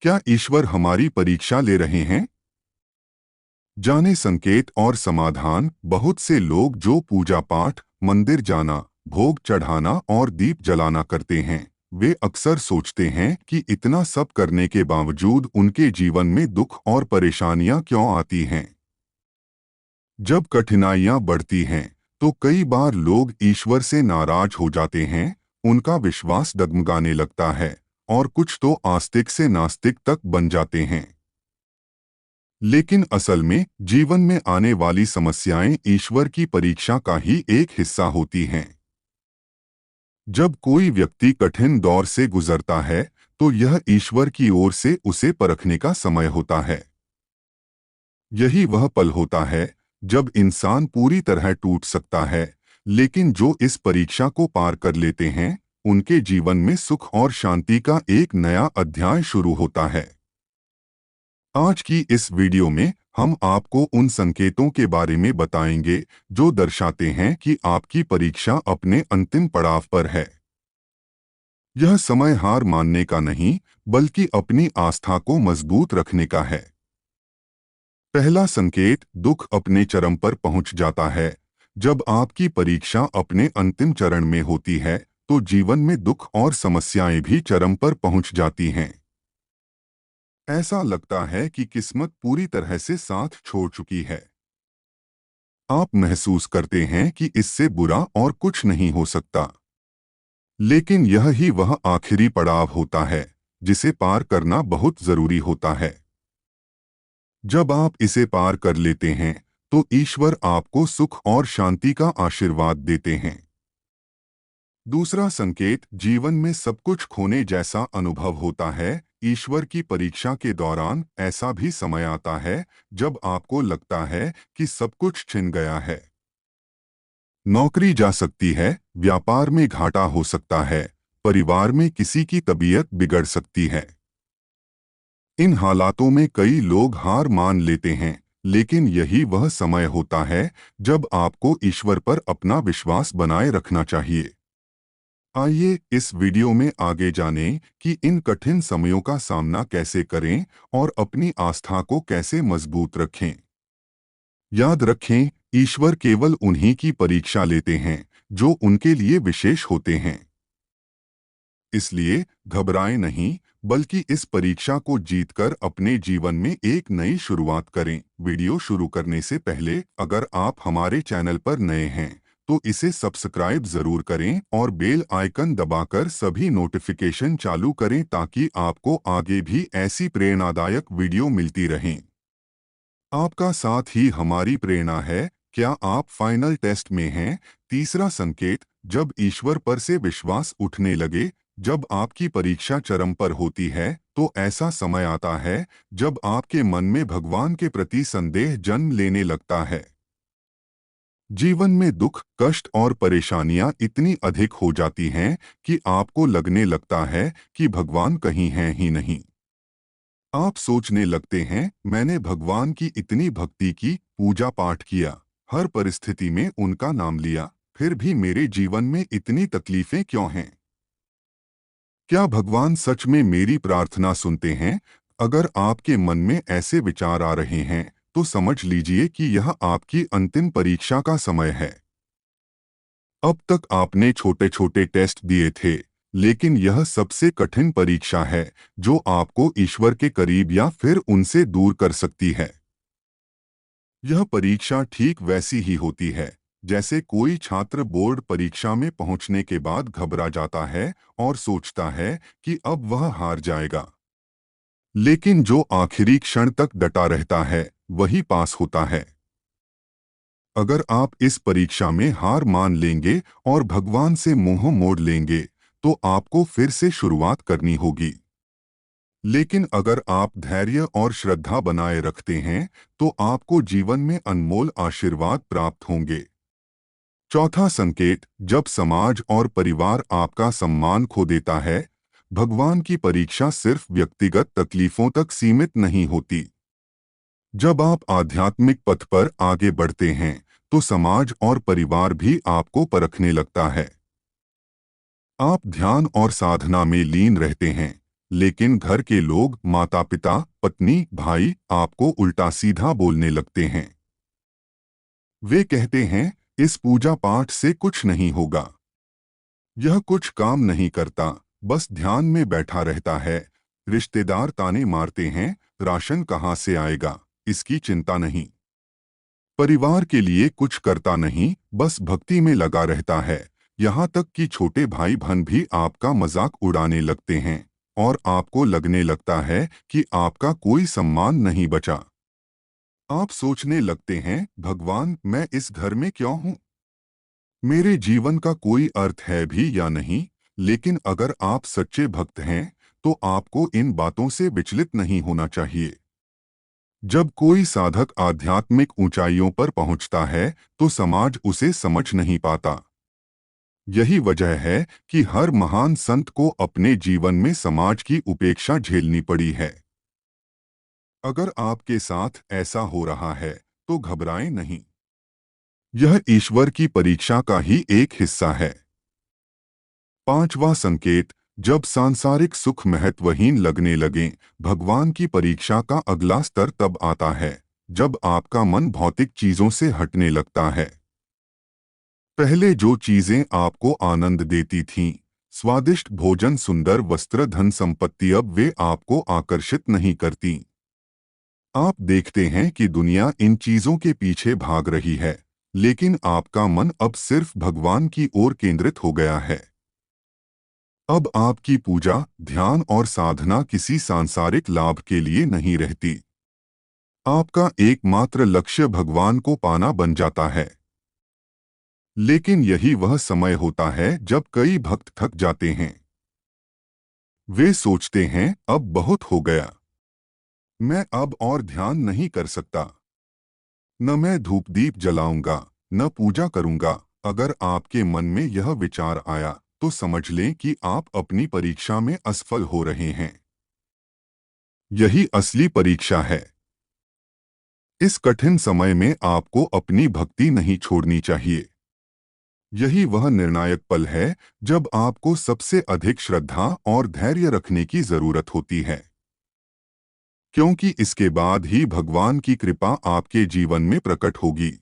क्या ईश्वर हमारी परीक्षा ले रहे हैं? जाने संकेत और समाधान। बहुत से लोग जो पूजा पाठ, मंदिर जाना, भोग चढ़ाना और दीप जलाना करते हैं, वे अक्सर सोचते हैं कि इतना सब करने के बावजूद उनके जीवन में दुख और परेशानियां क्यों आती हैं। जब कठिनाइयां बढ़ती हैं, तो कई बार लोग ईश्वर से नाराज हो जाते हैं, उनका विश्वास डगमगाने लगता है और कुछ तो आस्तिक से नास्तिक तक बन जाते हैं। लेकिन असल में जीवन में आने वाली समस्याएं ईश्वर की परीक्षा का ही एक हिस्सा होती हैं। जब कोई व्यक्ति कठिन दौर से गुजरता है, तो यह ईश्वर की ओर से उसे परखने का समय होता है। यही वह पल होता है जब इंसान पूरी तरह टूट सकता है, लेकिन जो इस परीक्षा को पार कर लेते हैं, उनके जीवन में सुख और शांति का एक नया अध्याय शुरू होता है। आज की इस वीडियो में हम आपको उन संकेतों के बारे में बताएंगे जो दर्शाते हैं कि आपकी परीक्षा अपने अंतिम पड़ाव पर है। यह समय हार मानने का नहीं, बल्कि अपनी आस्था को मजबूत रखने का है। पहला संकेत, दुख अपने चरम पर पहुंच जाता है। जब आपकी परीक्षा अपने अंतिम चरण में होती है, तो जीवन में दुख और समस्याएं भी चरम पर पहुंच जाती हैं। ऐसा लगता है कि किस्मत पूरी तरह से साथ छोड़ चुकी है। आप महसूस करते हैं कि इससे बुरा और कुछ नहीं हो सकता। लेकिन यह ही वह आखिरी पड़ाव होता है जिसे पार करना बहुत जरूरी होता है। जब आप इसे पार कर लेते हैं, तो ईश्वर आपको सुख और शांति का आशीर्वाद देते हैं। दूसरा संकेत, जीवन में सब कुछ खोने जैसा अनुभव होता है। ईश्वर की परीक्षा के दौरान ऐसा भी समय आता है जब आपको लगता है कि सब कुछ छिन गया है। नौकरी जा सकती है, व्यापार में घाटा हो सकता है, परिवार में किसी की तबीयत बिगड़ सकती है। इन हालातों में कई लोग हार मान लेते हैं, लेकिन यही वह समय होता है जब आपको ईश्वर पर अपना विश्वास बनाए रखना चाहिए। आइए इस वीडियो में आगे जानें कि इन कठिन समयों का सामना कैसे करें और अपनी आस्था को कैसे मजबूत रखें। याद रखें, ईश्वर केवल उन्हीं की परीक्षा लेते हैं जो उनके लिए विशेष होते हैं। इसलिए घबराएं नहीं, बल्कि इस परीक्षा को जीतकर अपने जीवन में एक नई शुरुआत करें। वीडियो शुरू करने से पहले अगर आप हमारे चैनल पर नए हैं, तो इसे सब्सक्राइब जरूर करें और बेल आइकन दबाकर सभी नोटिफिकेशन चालू करें ताकि आपको आगे भी ऐसी प्रेरणादायक वीडियो मिलती रहें। आपका साथ ही हमारी प्रेरणा है। क्या आप फाइनल टेस्ट में हैं? तीसरा संकेत, जब ईश्वर पर से विश्वास उठने लगे, जब आपकी परीक्षा चरम पर होती है, तो ऐसा समय आता है जब आपके मन में भगवान के प्रति संदेह जन्म लेने लगता है। जीवन में दुख, कष्ट और परेशानियां इतनी अधिक हो जाती हैं कि आपको लगने लगता है कि भगवान कहीं हैं ही नहीं। आप सोचने लगते हैं, मैंने भगवान की इतनी भक्ति की, पूजा पाठ किया, हर परिस्थिति में उनका नाम लिया, फिर भी मेरे जीवन में इतनी तकलीफें क्यों हैं? क्या भगवान सच में मेरी प्रार्थना सुनते हैं? अगर आपके मन में ऐसे विचार आ रहे हैं, तो समझ लीजिए कि यह आपकी अंतिम परीक्षा का समय है। अब तक आपने छोटे छोटे टेस्ट दिए थे, लेकिन यह सबसे कठिन परीक्षा है जो आपको ईश्वर के करीब या फिर उनसे दूर कर सकती है। यह परीक्षा ठीक वैसी ही होती है जैसे कोई छात्र बोर्ड परीक्षा में पहुंचने के बाद घबरा जाता है और सोचता है कि अब वह हार जाएगा। लेकिन जो आखिरी क्षण तक डटा रहता है, वही पास होता है। अगर आप इस परीक्षा में हार मान लेंगे और भगवान से मुंह मोड़ लेंगे, तो आपको फिर से शुरुआत करनी होगी। लेकिन अगर आप धैर्य और श्रद्धा बनाए रखते हैं, तो आपको जीवन में अनमोल आशीर्वाद प्राप्त होंगे। चौथा संकेत, जब समाज और परिवार आपका सम्मान खो देता है। भगवान की परीक्षा सिर्फ व्यक्तिगत तकलीफों तक सीमित नहीं होती। जब आप आध्यात्मिक पथ पर आगे बढ़ते हैं, तो समाज और परिवार भी आपको परखने लगता है। आप ध्यान और साधना में लीन रहते हैं, लेकिन घर के लोग, माता पिता, पत्नी, भाई आपको उल्टा सीधा बोलने लगते हैं। वे कहते हैं, इस पूजा पाठ से कुछ नहीं होगा। यह कुछ काम नहीं करता, बस ध्यान में बैठा रहता है। रिश्तेदार ताने मारते हैं, राशन कहाँ से आएगा, इसकी चिंता नहीं। परिवार के लिए कुछ करता नहीं, बस भक्ति में लगा रहता है। यहाँ तक कि छोटे भाई बहन भी आपका मजाक उड़ाने लगते हैं और आपको लगने लगता है कि आपका कोई सम्मान नहीं बचा। आप सोचने लगते हैं, भगवान मैं इस घर में क्यों हूँ? मेरे जीवन का कोई अर्थ है भी या नहीं? लेकिन अगर आप सच्चे भक्त हैं तो आपको इन बातों से विचलित नहीं होना चाहिए। जब कोई साधक आध्यात्मिक ऊंचाइयों पर पहुंचता है तो समाज उसे समझ नहीं पाता। यही वजह है कि हर महान संत को अपने जीवन में समाज की उपेक्षा झेलनी पड़ी है। अगर आपके साथ ऐसा हो रहा है तो घबराएं नहीं। यह ईश्वर की परीक्षा का ही एक हिस्सा है। पांचवा संकेत, जब सांसारिक सुख महत्वहीन लगने लगे, भगवान की परीक्षा का अगला स्तर तब आता है जब आपका मन भौतिक चीजों से हटने लगता है। पहले जो चीजें आपको आनंद देती थीं, स्वादिष्ट भोजन, सुंदर वस्त्र, धन संपत्ति, अब वे आपको आकर्षित नहीं करती। आप देखते हैं कि दुनिया इन चीजों के पीछे भाग रही है, लेकिन आपका मन अब सिर्फ भगवान की ओर केंद्रित हो गया है। अब आपकी पूजा, ध्यान और साधना किसी सांसारिक लाभ के लिए नहीं रहती। आपका एकमात्र लक्ष्य भगवान को पाना बन जाता है। लेकिन यही वह समय होता है जब कई भक्त थक जाते हैं। वे सोचते हैं, अब बहुत हो गया, मैं अब और ध्यान नहीं कर सकता। न मैं धूप दीप जलाऊंगा, न पूजा करूंगा। अगर आपके मन में यह विचार आया तो समझ लें कि आप अपनी परीक्षा में असफल हो रहे हैं। यही असली परीक्षा है। इस कठिन समय में आपको अपनी भक्ति नहीं छोड़नी चाहिए। यही वह निर्णायक पल है जब आपको सबसे अधिक श्रद्धा और धैर्य रखने की जरूरत होती है, क्योंकि इसके बाद ही भगवान की कृपा आपके जीवन में प्रकट होगी।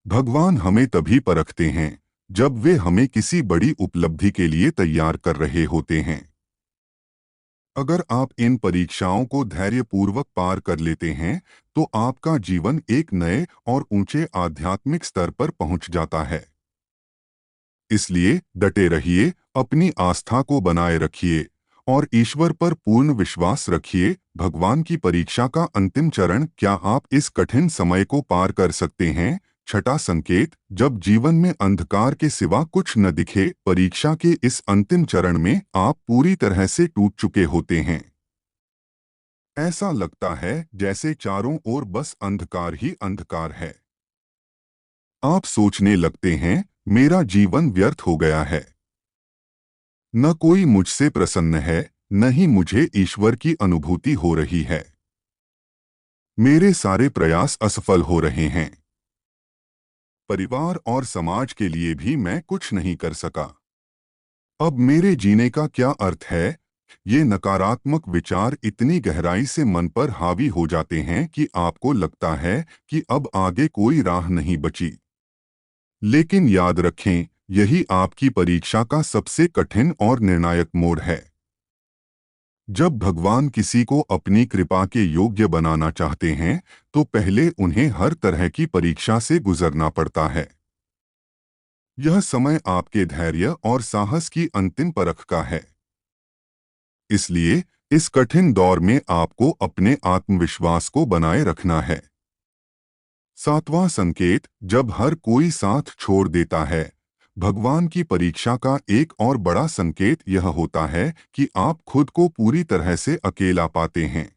भगवान हमें तभी परखते हैं जब वे हमें किसी बड़ी उपलब्धि के लिए तैयार कर रहे होते हैं। अगर आप इन परीक्षाओं को धैर्यपूर्वक पार कर लेते हैं तो आपका जीवन एक नए और ऊंचे आध्यात्मिक स्तर पर पहुंच जाता है। इसलिए डटे रहिए, अपनी आस्था को बनाए रखिए और ईश्वर पर पूर्ण विश्वास रखिए। भगवान की परीक्षा का अंतिम चरण, क्या आप इस कठिन समय को पार कर सकते हैं? छठा संकेत, जब जीवन में अंधकार के सिवा कुछ न दिखे, परीक्षा के इस अंतिम चरण में आप पूरी तरह से टूट चुके होते हैं। ऐसा लगता है जैसे चारों ओर बस अंधकार ही अंधकार है। आप सोचने लगते हैं, मेरा जीवन व्यर्थ हो गया है। न कोई मुझसे प्रसन्न है, न ही मुझे ईश्वर की अनुभूति हो रही है। मेरे सारे प्रयास असफल हो रहे हैं। परिवार और समाज के लिए भी मैं कुछ नहीं कर सका। अब मेरे जीने का क्या अर्थ है? ये नकारात्मक विचार इतनी गहराई से मन पर हावी हो जाते हैं कि आपको लगता है कि अब आगे कोई राह नहीं बची। लेकिन याद रखें, यही आपकी परीक्षा का सबसे कठिन और निर्णायक मोड़ है। जब भगवान किसी को अपनी कृपा के योग्य बनाना चाहते हैं तो पहले उन्हें हर तरह की परीक्षा से गुजरना पड़ता है। यह समय आपके धैर्य और साहस की अंतिम परख का है। इसलिए इस कठिन दौर में आपको अपने आत्मविश्वास को बनाए रखना है। सातवां संकेत, जब हर कोई साथ छोड़ देता है, भगवान की परीक्षा का एक और बड़ा संकेत यह होता है कि आप खुद को पूरी तरह से अकेला पाते हैं।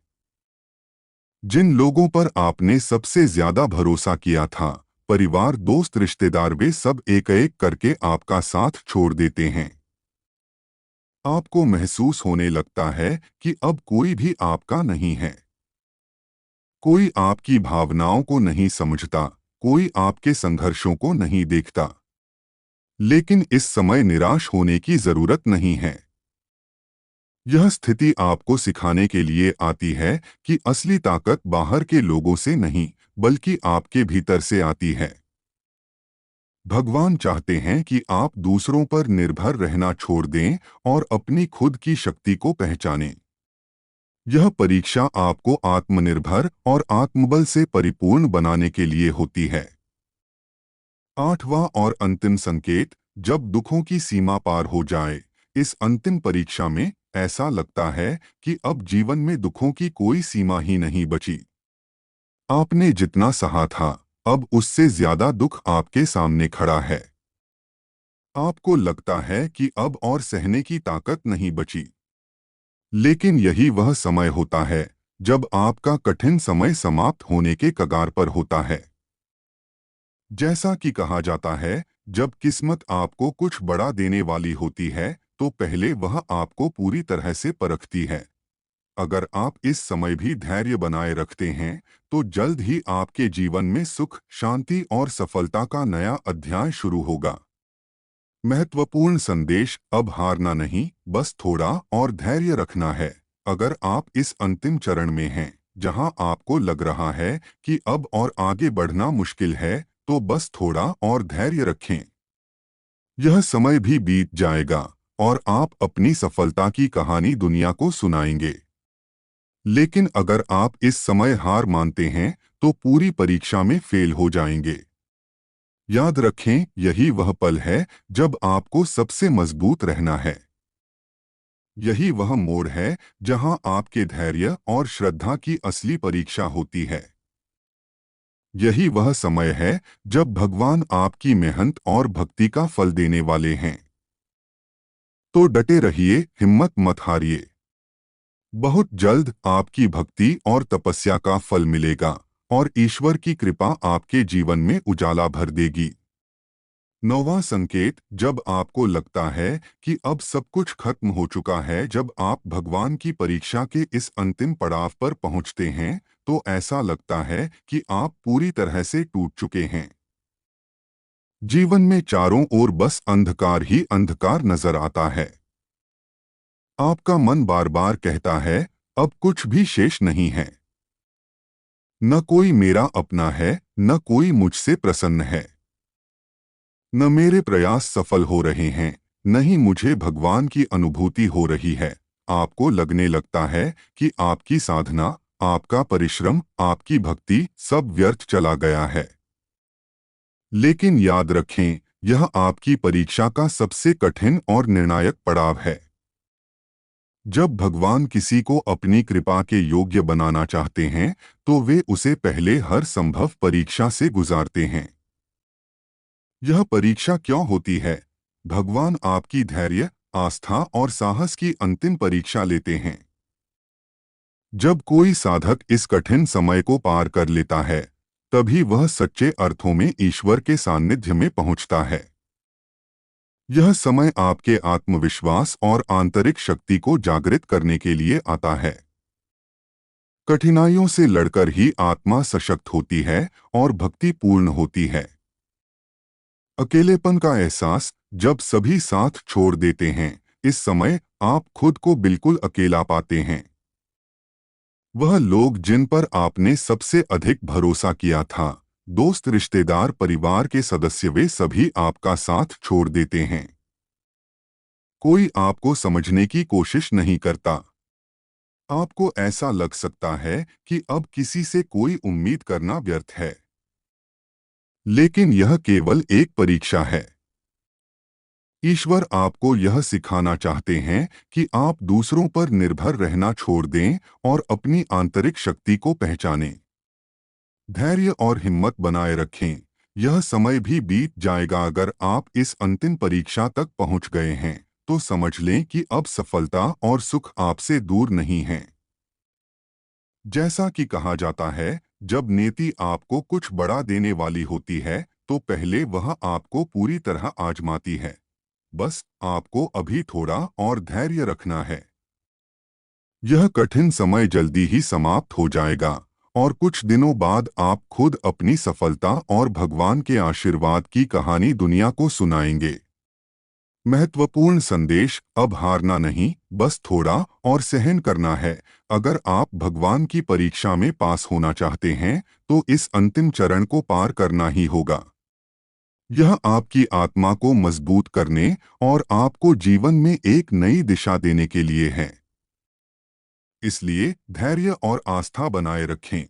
जिन लोगों पर आपने सबसे ज्यादा भरोसा किया था, परिवार, दोस्त, रिश्तेदार, वे सब एक एक करके आपका साथ छोड़ देते हैं। आपको महसूस होने लगता है कि अब कोई भी आपका नहीं है। कोई आपकी भावनाओं को नहीं समझता, कोई आपके संघर्षों को नहीं देखता। लेकिन इस समय निराश होने की जरूरत नहीं है। यह स्थिति आपको सिखाने के लिए आती है कि असली ताकत बाहर के लोगों से नहीं, बल्कि आपके भीतर से आती है। भगवान चाहते हैं कि आप दूसरों पर निर्भर रहना छोड़ दें और अपनी खुद की शक्ति को पहचानें। यह परीक्षा आपको आत्मनिर्भर और आत्मबल से परिपूर्ण बनाने के लिए होती है। आठवां और अंतिम संकेत, जब दुखों की सीमा पार हो जाए। इस अंतिम परीक्षा में ऐसा लगता है कि अब जीवन में दुखों की कोई सीमा ही नहीं बची। आपने जितना सहा था, अब उससे ज्यादा दुख आपके सामने खड़ा है। आपको लगता है कि अब और सहने की ताकत नहीं बची। लेकिन यही वह समय होता है जब आपका कठिन समय समाप्त होने के कगार पर होता है। जैसा कि कहा जाता है, जब किस्मत आपको कुछ बड़ा देने वाली होती है, तो पहले वह आपको पूरी तरह से परखती है। अगर आप इस समय भी धैर्य बनाए रखते हैं, तो जल्द ही आपके जीवन में सुख, शांति और सफलता का नया अध्याय शुरू होगा। महत्वपूर्ण संदेश, अब हारना नहीं, बस थोड़ा और धैर्य रखना है। अगर आप इस अंतिम चरण में हैं, जहां आपको लग रहा है कि अब और आगे बढ़ना मुश्किल है, तो बस थोड़ा और धैर्य रखें। यह समय भी बीत जाएगा और आप अपनी सफलता की कहानी दुनिया को सुनाएंगे। लेकिन अगर आप इस समय हार मानते हैं, तो पूरी परीक्षा में फेल हो जाएंगे। याद रखें, यही वह पल है जब आपको सबसे मजबूत रहना है। यही वह मोड़ है जहां आपके धैर्य और श्रद्धा की असली परीक्षा होती है। यही वह समय है जब भगवान आपकी मेहनत और भक्ति का फल देने वाले हैं। तो डटे रहिए, हिम्मत मत हारिए। बहुत जल्द आपकी भक्ति और तपस्या का फल मिलेगा और ईश्वर की कृपा आपके जीवन में उजाला भर देगी। नौवां संकेत, जब आपको लगता है कि अब सब कुछ खत्म हो चुका है, जब आप भगवान की परीक्षा के इस अंतिम पड़ाव पर पहुंचते हैं, तो ऐसा लगता है कि आप पूरी तरह से टूट चुके हैं। जीवन में चारों ओर बस अंधकार ही अंधकार नजर आता है। आपका मन बार बार कहता है, अब कुछ भी शेष नहीं है। न कोई मेरा अपना है, न कोई मुझसे प्रसन्न है। न मेरे प्रयास सफल हो रहे हैं, न ही मुझे भगवान की अनुभूति हो रही है। आपको लगने लगता है कि आपकी साधना, आपका परिश्रम, आपकी भक्ति सब व्यर्थ चला गया है। लेकिन याद रखें, यह आपकी परीक्षा का सबसे कठिन और निर्णायक पड़ाव है। जब भगवान किसी को अपनी कृपा के योग्य बनाना चाहते हैं, तो वे उसे पहले हर संभव परीक्षा से गुजारते हैं। यह परीक्षा क्यों होती है? भगवान आपकी धैर्य, आस्था और साहस की अंतिम परीक्षा लेते हैं। जब कोई साधक इस कठिन समय को पार कर लेता है, तभी वह सच्चे अर्थों में ईश्वर के सानिध्य में पहुंचता है। यह समय आपके आत्मविश्वास और आंतरिक शक्ति को जागृत करने के लिए आता है। कठिनाइयों से लड़कर ही आत्मा सशक्त होती है और भक्ति पूर्ण होती है। अकेलेपन का एहसास, जब सभी साथ छोड़ देते हैं, इस समय आप खुद को बिल्कुल अकेला पाते हैं। वह लोग जिन पर आपने सबसे अधिक भरोसा किया था, दोस्त, रिश्तेदार, परिवार के सदस्य, वे सभी आपका साथ छोड़ देते हैं। कोई आपको समझने की कोशिश नहीं करता। आपको ऐसा लग सकता है कि अब किसी से कोई उम्मीद करना व्यर्थ है। लेकिन यह केवल एक परीक्षा है। ईश्वर आपको यह सिखाना चाहते हैं कि आप दूसरों पर निर्भर रहना छोड़ दें और अपनी आंतरिक शक्ति को पहचानें। धैर्य और हिम्मत बनाए रखें। यह समय भी बीत जाएगा। अगर आप इस अंतिम परीक्षा तक पहुंच गए हैं, तो समझ लें कि अब सफलता और सुख आपसे दूर नहीं हैं। जैसा कि कहा जाता है, जब नियति आपको कुछ बड़ा देने वाली होती है, तो पहले वह आपको पूरी तरह आजमाती है। बस आपको अभी थोड़ा और धैर्य रखना है। यह कठिन समय जल्दी ही समाप्त हो जाएगा और कुछ दिनों बाद आप खुद अपनी सफलता और भगवान के आशीर्वाद की कहानी दुनिया को सुनाएंगे। महत्वपूर्ण संदेश: अब हारना नहीं, बस थोड़ा और सहन करना है। अगर आप भगवान की परीक्षा में पास होना चाहते हैं तो इस अंतिम चरण को पार करना ही होगा। यह आपकी आत्मा को मजबूत करने और आपको जीवन में एक नई दिशा देने के लिए है। इसलिए धैर्य और आस्था बनाए रखें।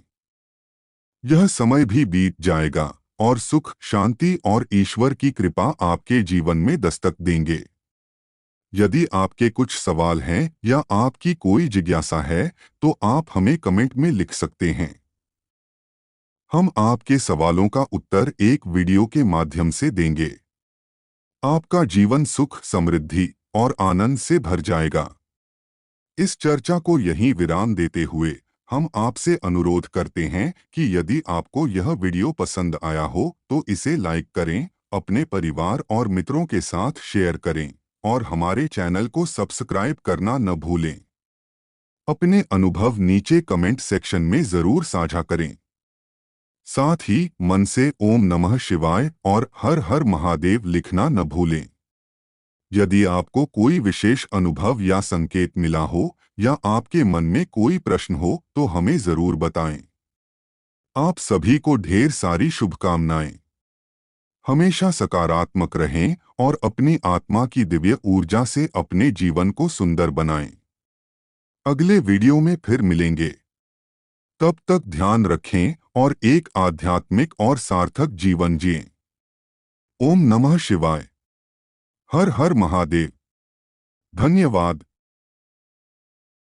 यह समय भी बीत जाएगा और सुख, शांति और ईश्वर की कृपा आपके जीवन में दस्तक देंगे। यदि आपके कुछ सवाल हैं या आपकी कोई जिज्ञासा है तो आप हमें कमेंट में लिख सकते हैं। हम आपके सवालों का उत्तर एक वीडियो के माध्यम से देंगे। आपका जीवन सुख, समृद्धि और आनंद से भर जाएगा। इस चर्चा को यहीं विराम देते हुए हम आपसे अनुरोध करते हैं कि यदि आपको यह वीडियो पसंद आया हो तो इसे लाइक करें, अपने परिवार और मित्रों के साथ शेयर करें और हमारे चैनल को सब्सक्राइब करना न भूलें। अपने अनुभव नीचे कमेंट सेक्शन में जरूर साझा करें। साथ ही मन से ओम नमः शिवाय और हर हर महादेव लिखना न भूलें। यदि आपको कोई विशेष अनुभव या संकेत मिला हो या आपके मन में कोई प्रश्न हो तो हमें जरूर बताएं। आप सभी को ढेर सारी शुभकामनाएं। हमेशा सकारात्मक रहें और अपनी आत्मा की दिव्य ऊर्जा से अपने जीवन को सुंदर बनाएं। अगले वीडियो में फिर मिलेंगे। तब तक ध्यान रखें और एक आध्यात्मिक और सार्थक जीवन जिएं। ओम नमः शिवाय। हर हर महादेव। धन्यवाद।